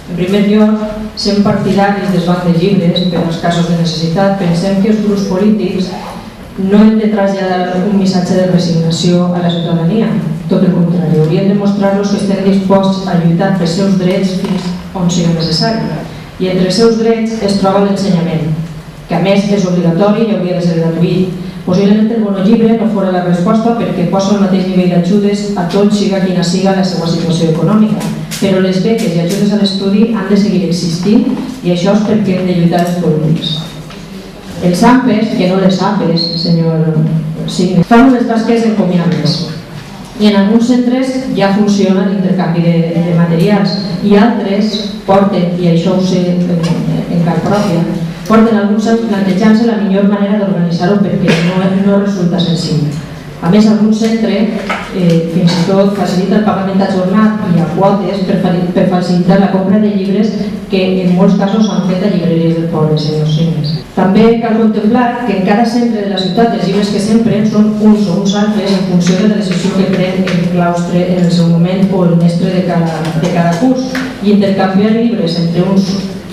En primer lloc, sent partidaris dels bancs de llibres per als casos de necessitat, pensem que els grups polítics no hem de traslladar un missatge de resignació a la ciutadania. Tot el contrari, hauríem de mostrar-los que estem disposats a lluitar pels seus drets fins on sigui necessari. I entre els seus drets es troba l'ensenyament, que a més és obligatori i hauria de ser gratuït. Possiblement el monollibre no fora la resposta perquè posa el mateix nivell d'ajudes a tots, siga quina siga la seva situació econòmica. Però les beques i ajudes a l'estudi han de seguir existint i això és perquè hem de lluitar els polítics. Els AMPEs, que no les APEs, senyor Signes, fan unes tasques encomiables i en alguns centres ja funciona l'intercanvi de materials i altres porten, i això ho sé en carn pròpia, porten alguns anys plantejant-se la millor manera d'organitzar-ho perquè no resulta senzill. A més, algun centre fins i tot facilita el pagament ajornat i a quotes per facilitar la compra de llibres que en molts casos s'han fet a llibreries del poble, senyor Signes. També cal contemplar que en cada centre de la ciutat els llibres que s'empren són uns o uns altres en funció de la decisió que pren el claustre en el seu moment o el mestre de cada curs, i intercanviar llibres entre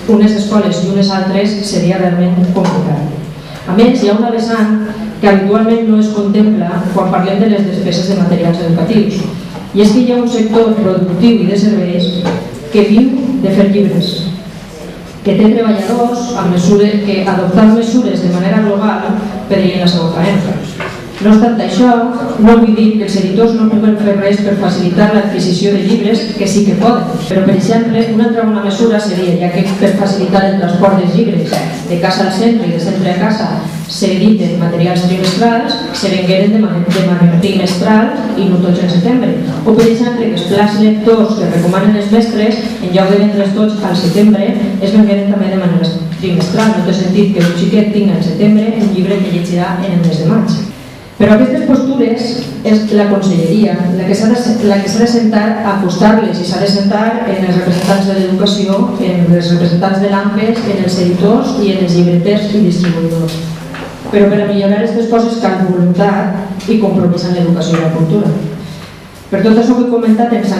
unes escoles i unes altres seria realment complicat. A més, hi ha una vessant que habitualment no es contempla quan parlem de les despeses de materials educatius, i és que hi ha un sector productiu i de serveis que viu de fer llibres, que té treballadors que adoptar mesures de manera global per a la seva faena. No obstant això, no vull dir que els editors no puguen fer res per facilitar l'adquisició de llibres, que sí que poden, però per exemple una altra bona mesura seria, ja que per facilitar el transport dels llibres de casa al centre i de centre a casa s'editen materials trimestrals, se vengueren de manera trimestral i no tots en setembre. O per exemple que els plans lectors que recomanen els mestres, en lloc de vendre's tots al setembre, es vengueren també de manera trimestral. No té sentit que un xiquet tingui al setembre un llibre que llegirà en el mes de maig. Però aquestes postures és la conselleria la que s'ha de sentar a acostar-les, i s'ha de sentar en els representants de l'educació, en els representants de l'AMPES, en els editors i en els llibreters i distribuïdors. Però per a millorar aquestes coses cal voluntat i compromís en l'educació i la cultura. Per tot això que he comentat ens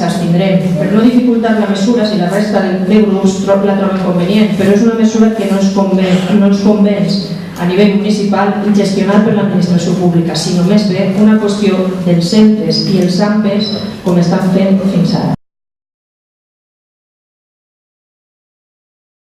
abstindrem, per no dificultar la mesura si la resta de grups la troben convenient, però és una mesura que no ens convenç a nivell municipal i gestionar per l'administració pública, sinó més bé una qüestió dels centres i els AMPEs com estan fent fins ara.